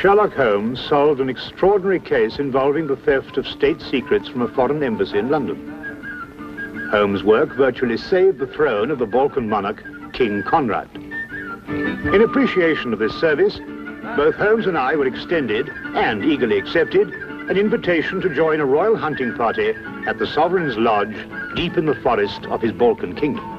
Sherlock Holmes solved an extraordinary case involving the theft of state secrets from a foreign embassy in London. Holmes' work virtually saved the throne of the Balkan monarch, King Conrad. In appreciation of this service, both Holmes and I were extended, and eagerly accepted, an invitation to join a royal hunting party at the Sovereign's Lodge, deep in the forest of his Balkan kingdom.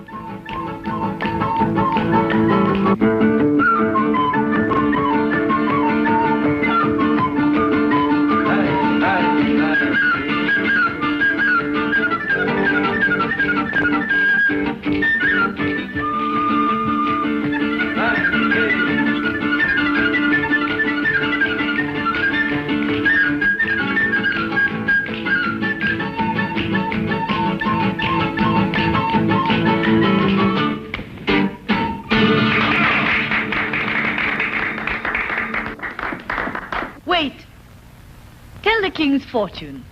Wait. Tell the king's fortune.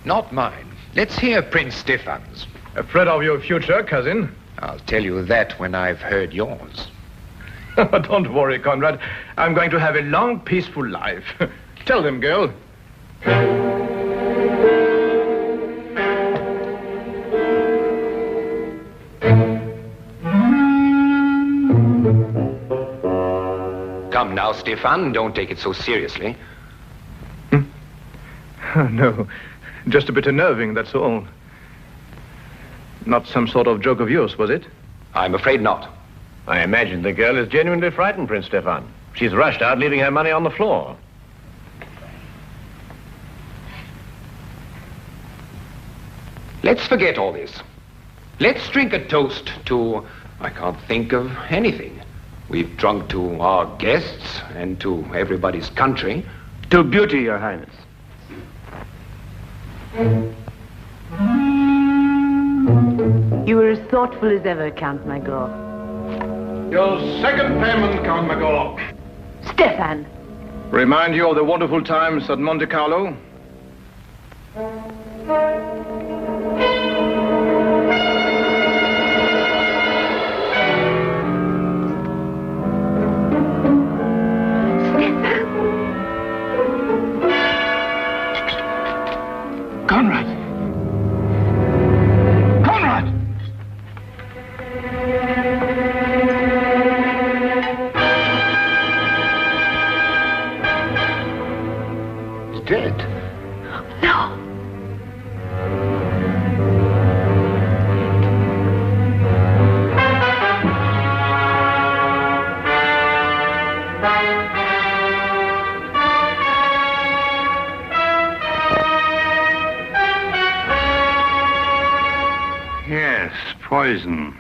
Not mine. Let's hear Prince Stefan's. Afraid of your future, cousin? I'll tell you that when I've heard yours. Don't worry, Conrad. I'm going to have a long, peaceful life. Tell them, girl. Come now, Stefan, don't take it so seriously. No, just a bit unnerving, that's all. Not some sort of joke of yours, was it? I'm afraid not. I imagine the girl is genuinely frightened, Prince Stefan. She's rushed out, leaving her money on the floor. Let's forget all this. Let's drink a toast to... I can't think of anything. We've drunk to our guests and to everybody's country. To beauty, Your Highness. You were as thoughtful as ever, Count Magor. Your second payment, Count Magor. Stefan! Remind you of the wonderful times at Monte Carlo? Conrad! Conrad! He's dead. No! Yes, poison.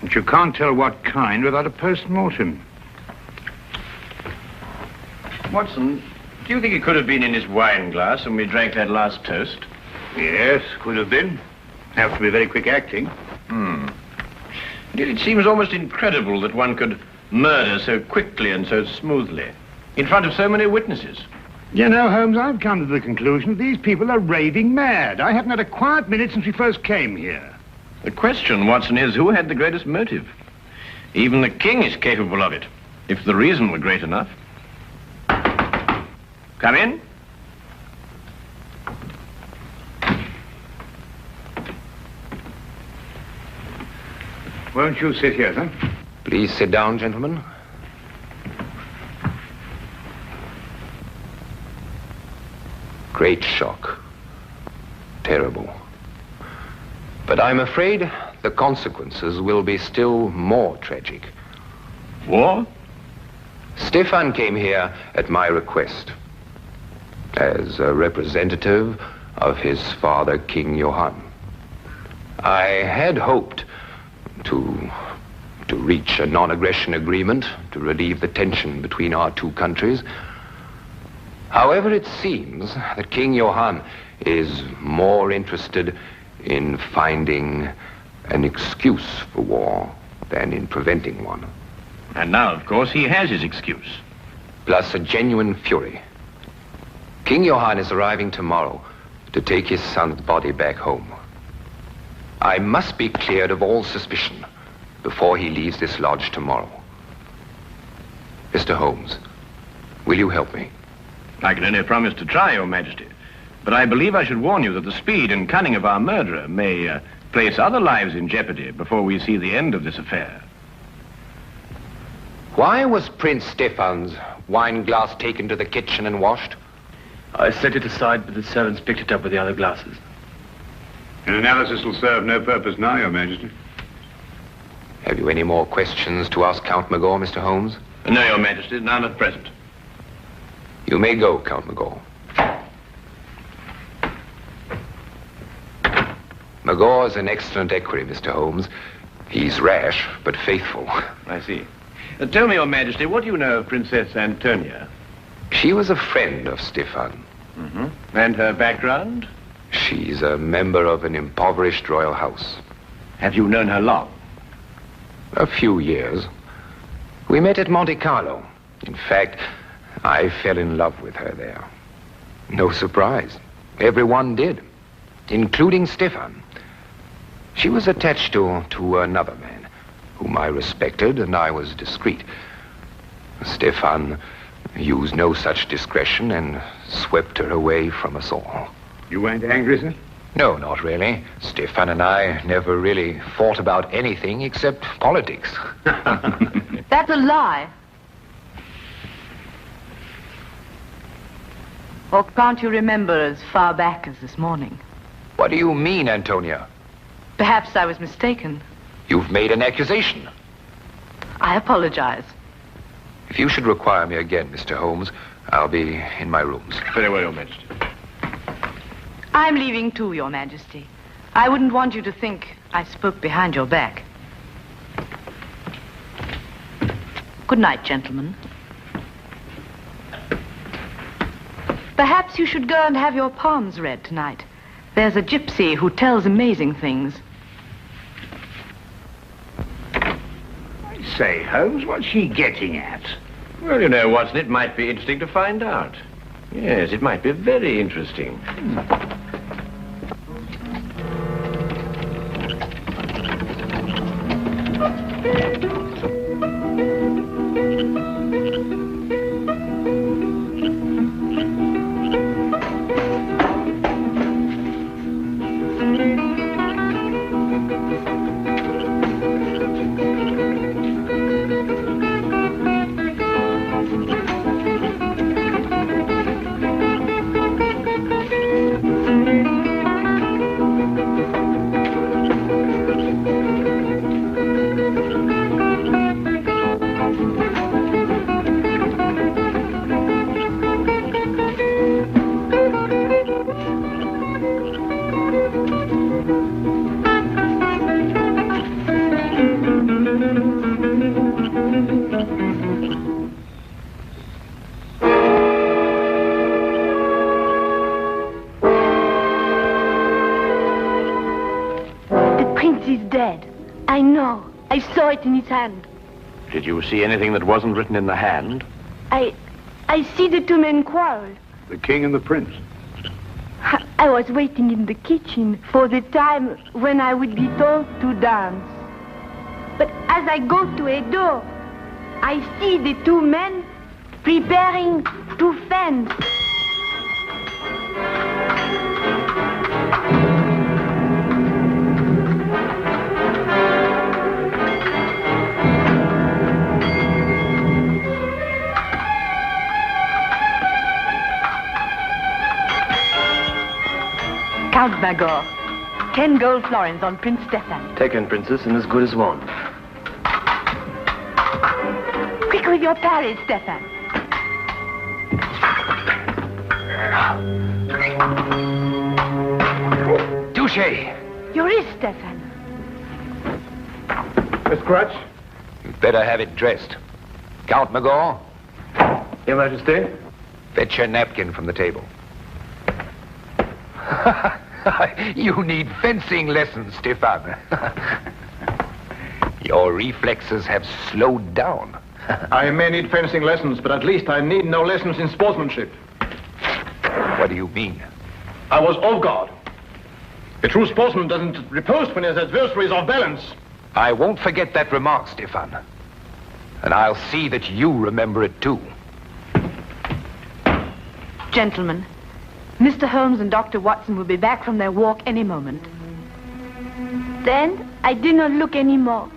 But you can't tell what kind without a post-mortem. Watson, do you think it could have been in his wine glass when we drank that last toast? Yes, could have been. Have to be very quick acting. Indeed, it seems almost incredible that one could murder so quickly and so smoothly in front of so many witnesses. You know, Holmes, I've come to the conclusion that these people are raving mad. I haven't had a quiet minute since we first came here. The question, Watson, is who had the greatest motive? Even the king is capable of it, if the reason were great enough. Come in. Won't you sit here, then? Please sit down, gentlemen. Great shock. Terrible. But I'm afraid the consequences will be still more tragic. War? Stefan came here at my request as a representative of his father, King Johann. I had hoped to reach a non-aggression agreement to relieve the tension between our two countries. However, it seems that King Johann is more interested in finding an excuse for war than in preventing one. And now, of course, he has his excuse. Plus a genuine fury. King Johann is arriving tomorrow to take his son's body back home. I must be cleared of all suspicion before he leaves this lodge tomorrow. Mr. Holmes, will you help me? I can only promise to try, Your Majesty. But I believe I should warn you that the speed and cunning of our murderer may place other lives in jeopardy before we see the end of this affair. Why was Prince Stefan's wine glass taken to the kitchen and washed? I set it aside, but the servants picked it up with the other glasses. An analysis will serve no purpose now, Your Majesty. Have you any more questions to ask Count Magor, Mr. Holmes? No, Your Majesty, none at present. You may go, Count Magor. Magor's an excellent equerry, Mr. Holmes. He's rash, but faithful. I see. Tell me, Your Majesty, what do you know of Princess Antonia? She was a friend of Stefan. Mm-hmm. And her background? She's a member of an impoverished royal house. Have you known her long? A few years. We met at Monte Carlo. In fact, I fell in love with her there. No surprise. Everyone did, including Stefan. She was attached to another man, whom I respected, and I was discreet. Stefan used no such discretion and swept her away from us all. You weren't angry, sir? No, not really. Stefan and I never really fought about anything except politics. That's a lie. Or can't you remember as far back as this morning? What do you mean, Antonia? Perhaps I was mistaken. You've made an accusation. I apologize. If you should require me again, Mr. Holmes, I'll be in my rooms. Very well, Your Majesty. I'm leaving too, Your Majesty. I wouldn't want you to think I spoke behind your back. Good night, gentlemen. Perhaps you should go and have your palms read tonight. There's a gypsy who tells amazing things. I say, Holmes, what's she getting at? Well, you know, Watson, it might be interesting to find out. Yes, it might be very interesting. I know. I saw it in his hand. Did you see anything that wasn't written in the hand? I see the two men quarrel. The king and the prince. I was waiting in the kitchen for the time when I would be told to dance. But as I go to a door, I see the two men preparing to fence. Count Magor, 10 gold florins on Prince Stefan. Taken, Princess, and as good as one. Quick with your parry, Stefan. Touche! Your wrist, Stefan. A scratch? You'd better have it dressed. Count Magor, Your Majesty? fetch your napkin from the table. You need fencing lessons, Stefan. Your reflexes have slowed down. I may need fencing lessons, but at least I need no lessons in sportsmanship. What do you mean? I was off guard. A true sportsman doesn't riposte when his adversary is off balance. I won't forget that remark, Stefan. And I'll see that you remember it too. Gentlemen, Mr. Holmes and Dr. Watson will be back from their walk any moment. Then I do not look anymore.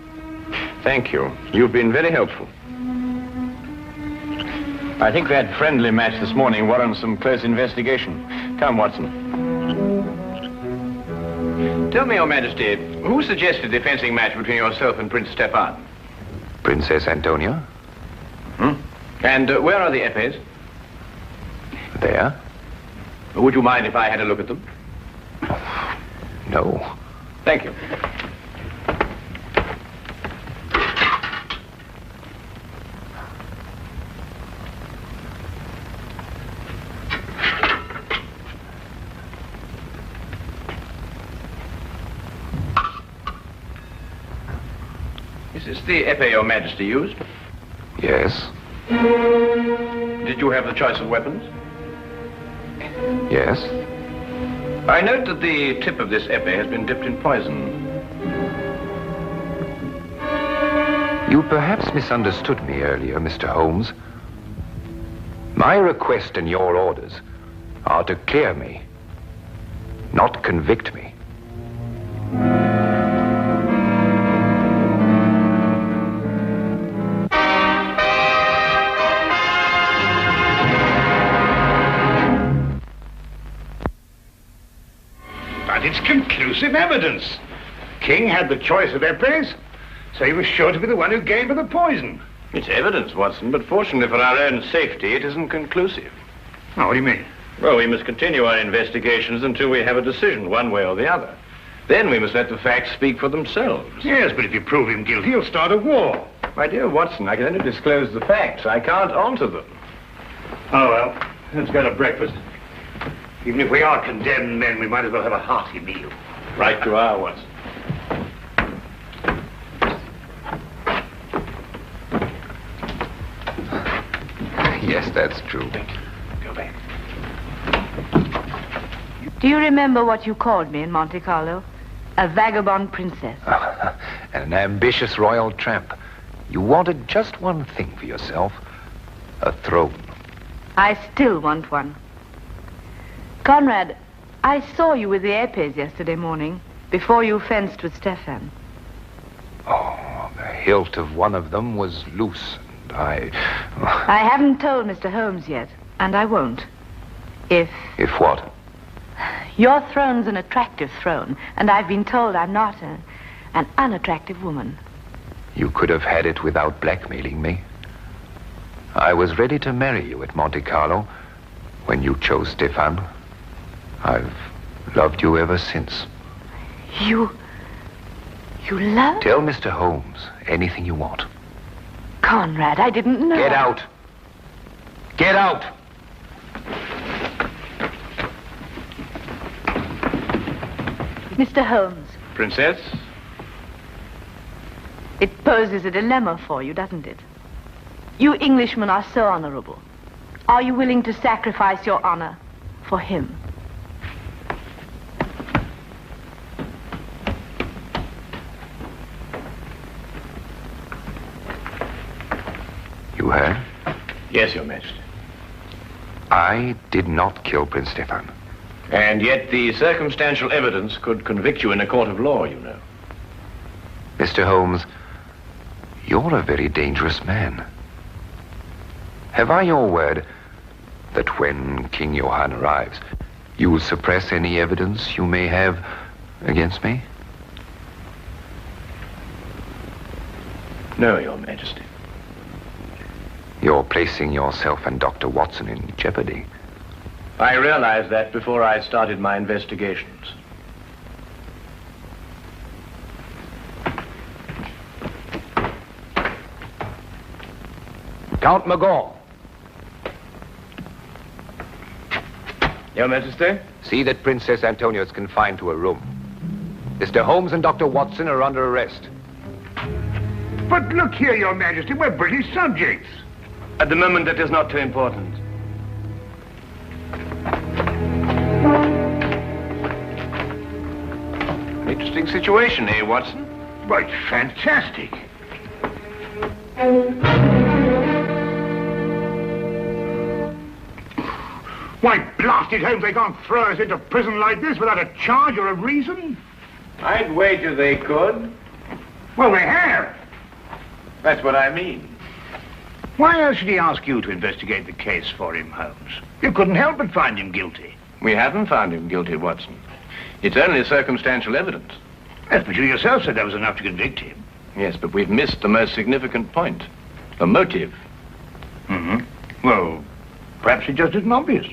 Thank you. You've been very helpful. I think that friendly match this morning warrants some close investigation. Come, Watson. Tell me, Your Majesty, who suggested the fencing match between yourself and Prince Stefan? Princess Antonia? And where are the epées? There? Would you mind if I had a look at them? No. Thank you. Is this the epée Your Majesty used? Yes. Did you have the choice of weapons? Yes. I note that the tip of this epée has been dipped in poison. You perhaps misunderstood me earlier, Mr. Holmes. My request and your orders are to clear me, not convict me. But it's conclusive evidence. King had the choice of epées, so he was sure to be the one who gave her the poison. It's evidence, Watson, but fortunately for our own safety, it isn't conclusive. Oh, what do you mean? Well, we must continue our investigations until we have a decision, one way or the other. Then we must let the facts speak for themselves. Yes, but if you prove him guilty, he'll start a war. My dear Watson, I can only disclose the facts. I can't alter them. Oh, well, let's go to breakfast. Even if we are condemned men, we might as well have a hearty meal. Right you are, Watson. Yes, that's true. Go back. Do you remember what you called me in Monte Carlo? A vagabond princess. An ambitious royal tramp. You wanted just one thing for yourself. A throne. I still want one. Conrad, I saw you with the epées yesterday morning, before you fenced with Stefan. Oh, the hilt of one of them was loose, and I haven't told Mr. Holmes yet, and I won't. If what? your throne's an attractive throne, and I've been told I'm not an unattractive woman. You could have had it without blackmailing me. I was ready to marry you at Monte Carlo when you chose Stefan. I've loved you ever since. You love? Tell Mr. Holmes anything you want. Conrad, I didn't know. Get out! Get out! Mr. Holmes, Princess? it poses a dilemma for you, doesn't it? You Englishmen are so honorable. Are you willing to sacrifice your honor for him? You heard? Yes, Your Majesty. I did not kill Prince Stefan. And yet the circumstantial evidence could convict you in a court of law, you know. Mr. Holmes, you're a very dangerous man. Have I your word that when King Johann arrives, you will suppress any evidence you may have against me? No, Your Majesty. You're placing yourself and Dr. Watson in jeopardy. I realized that before I started my investigations. Count Magall. Your Majesty? See that Princess Antonia is confined to a room. Mr. Holmes and Dr. Watson are under arrest. But look here, Your Majesty, we're British subjects. At the moment, that is not too important. Interesting situation, eh, Watson? Well, it's fantastic. Why, blast it, Holmes, they can't throw us into prison like this without a charge or a reason. I'd wager they could. Well, they have. That's what I mean. Why else should he ask you to investigate the case for him, Holmes? You couldn't help but find him guilty. We haven't found him guilty, Watson. It's only circumstantial evidence. Yes, but you yourself said that was enough to convict him. Yes, but we've missed the most significant point. The motive. Well, perhaps it just isn't obvious.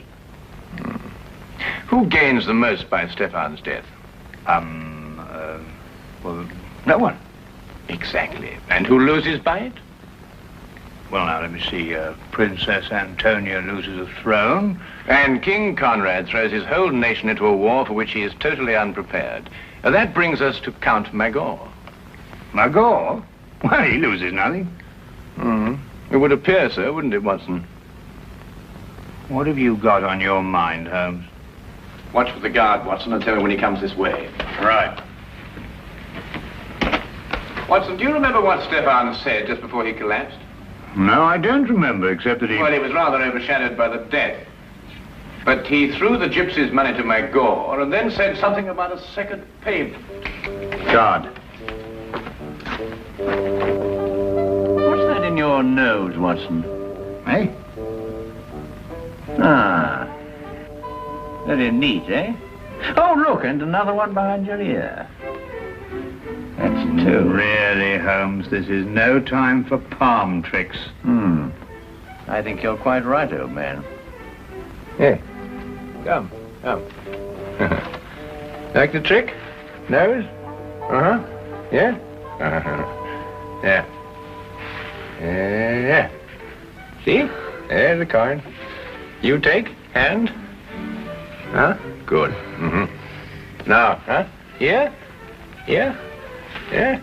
Who gains the most by Stefan's death? Well, no one. Exactly. And who loses by it? Well, now, let me see. Princess Antonia loses a throne. And King Conrad throws his whole nation into a war for which he is totally unprepared. That brings us to Count Magor. Magor? Well, he loses nothing. It would appear so, wouldn't it, Watson? What have you got on your mind, Holmes? Watch for the guard, Watson, and tell me when he comes this way. Right. Watson, do you remember what Stefan said just before he collapsed? No, I don't remember, except that he... Well, he was rather overshadowed by the death. But he threw the gypsies' money to Magor and then said something about a second payment. Guard. What's that in your nose, Watson? Eh? Ah. Very neat, eh? Oh, look, and another one behind your ear. That's two. Really, Holmes, this is no time for palm tricks. I think you're quite right, old man. Hey, come. Like the trick? Nose? Yeah? Yeah. Yeah. See? There's the card. You take, hand. Huh? Good. Now, huh? Here? Here? Yeah?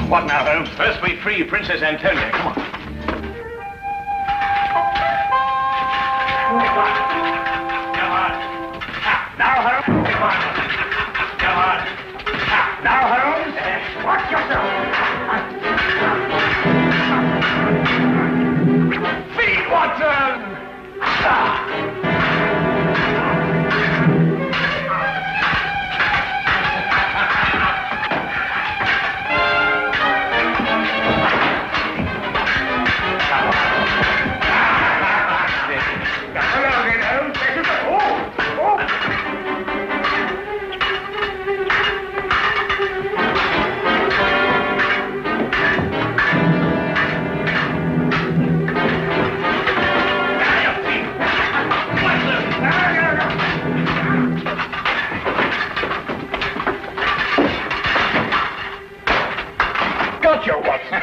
What now, Holmes? First we free Princess Antonia. Come on. Now, Holmes. Come on. Now, Holmes. Watch yourself. Feed Watson! Gotcha, Watson.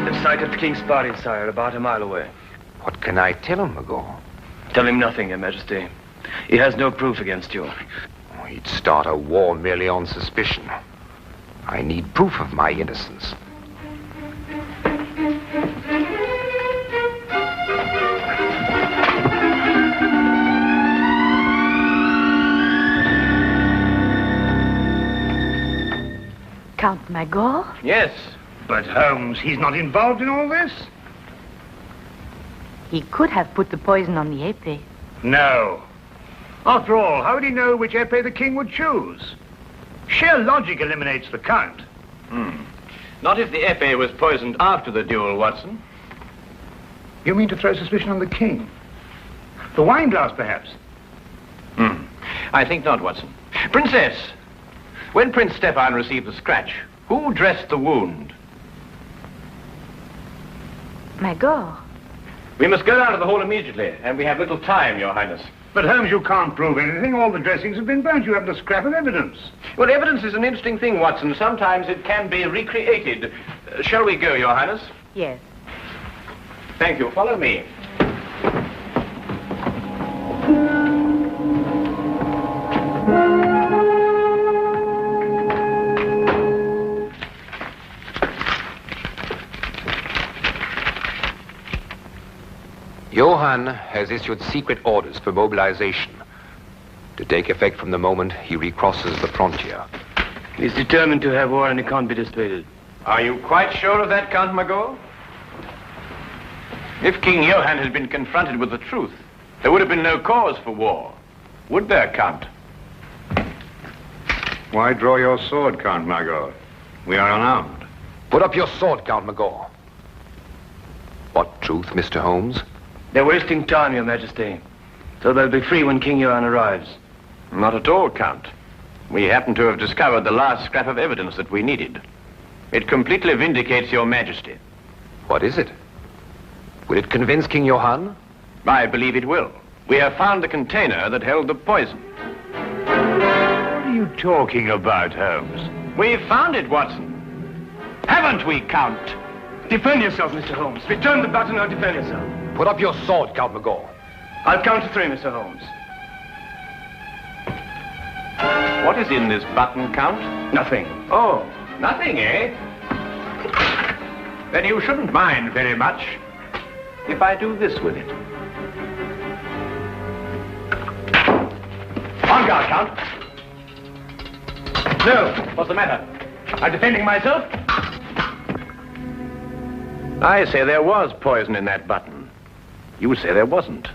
They've sighted the king's body, sire, about a mile away. What can I tell him, Magor? Tell him nothing, Your Majesty. He has no proof against you. He'd start a war merely on suspicion. I need proof of my innocence. Count Magor? Yes. But, Holmes, he's not involved in all this? He could have put the poison on the épée. No. After all, how would he know which épée the king would choose? Sheer logic eliminates the count. Not if the épée was poisoned after the duel, Watson. You mean to throw suspicion on the king? The wine glass, perhaps? I think not, Watson. Princess, when Prince Stefan received the scratch, who dressed the wound? Magor. We must go down to the hall immediately, and we have little time, Your Highness. But Holmes, you can't prove anything. All the dressings have been burnt. You haven't a scrap of evidence. Well, evidence is an interesting thing, Watson. Sometimes it can be recreated. Shall we go, Your Highness? Yes. Thank you. Follow me. Johann has issued secret orders for mobilization to take effect from the moment he recrosses the frontier. He's determined to have war and he can't be dissuaded. Are you quite sure of that, Count Margot? If King Johann had been confronted with the truth, there would have been no cause for war. Would there, Count? Why draw your sword, Count Margot? We are unarmed. Put up your sword, Count Margot. What truth, Mr. Holmes? They're wasting time, Your Majesty. So they'll be free when King Johann arrives. Not at all, Count. We happen to have discovered the last scrap of evidence that we needed. It completely vindicates Your Majesty. What is it? Will it convince King Johann? I believe it will. We have found the container that held the poison. What are you talking about, Holmes? We've found it, Watson. Haven't we, Count? Defend yourself, Mr. Holmes. Return the button or defend yourself. Put up your sword, Count Margot. I'll count to 3, Mr. Holmes. What is in this button, Count? Nothing. Oh, nothing, eh? Then you shouldn't mind very much if I do this with it. On guard, Count. No, what's the matter? I'm defending myself. I say there was poison in that button. You say there wasn't.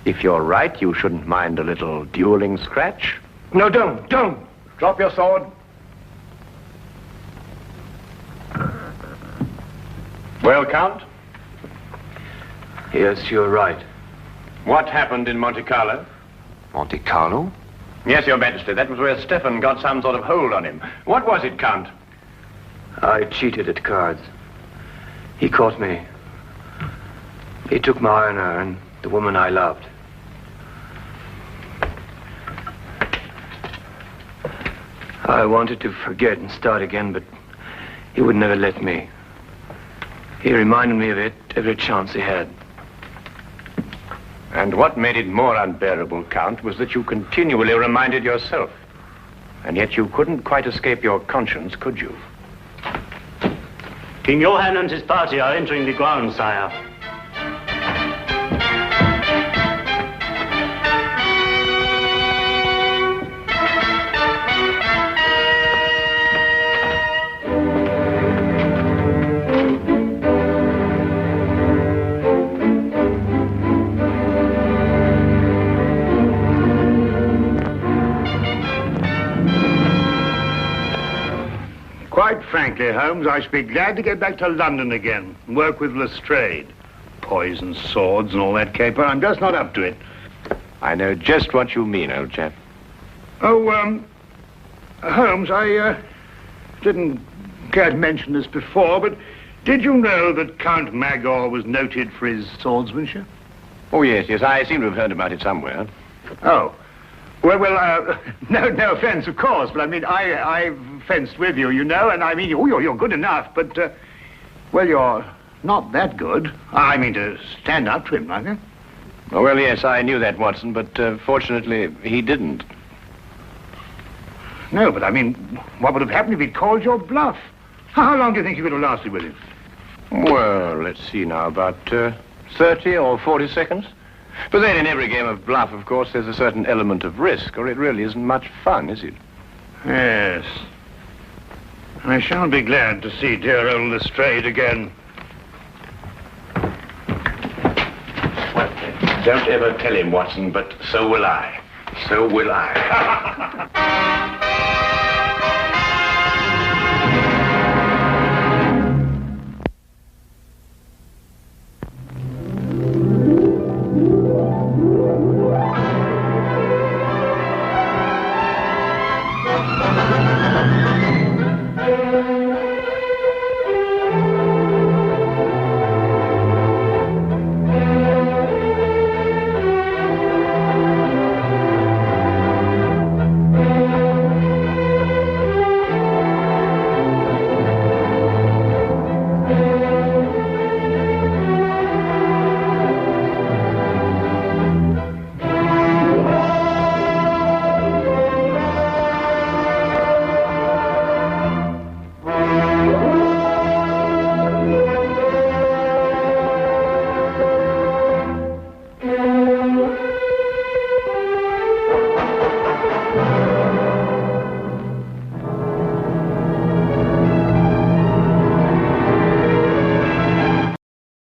If you're right, you shouldn't mind a little dueling scratch. No, don't. Drop your sword. Well, Count? Yes, you're right. What happened in Monte Carlo? Monte Carlo? Yes, Your Majesty. That was where Stefan got some sort of hold on him. What was it, Count? I cheated at cards. He caught me. He took my honor and the woman I loved. I wanted to forget and start again, but he would never let me. He reminded me of it every chance he had. And what made it more unbearable, Count, was that you continually reminded yourself. And yet you couldn't quite escape your conscience, could you? King Johann and his party are entering the grounds, sire. Quite frankly, Holmes, I should be glad to get back to London again and work with Lestrade. Poison swords and all that caper. I'm just not up to it. I know just what you mean, old chap. Oh, Holmes, I didn't care to mention this before, but did you know that Count Magor was noted for his swordsmanship? Oh, yes, I seem to have heard about it somewhere. Oh. Well, no offense, of course, but I mean, I've fenced with you, you know, and I mean, you're good enough, but, well, you're not that good. I mean, to stand up to him like that. Oh, well, yes, I knew that, Watson, but fortunately, he didn't. No, but I mean, what would have happened if he'd called your bluff? How long do you think you could have lasted with him? Well, let's see now, about 30 or 40 seconds. But then in every game of bluff, of course, there's a certain element of risk, or it really isn't much fun, is it? Yes. I shall be glad to see dear old Lestrade again. Well, don't ever tell him, Watson, but so will I. So will I.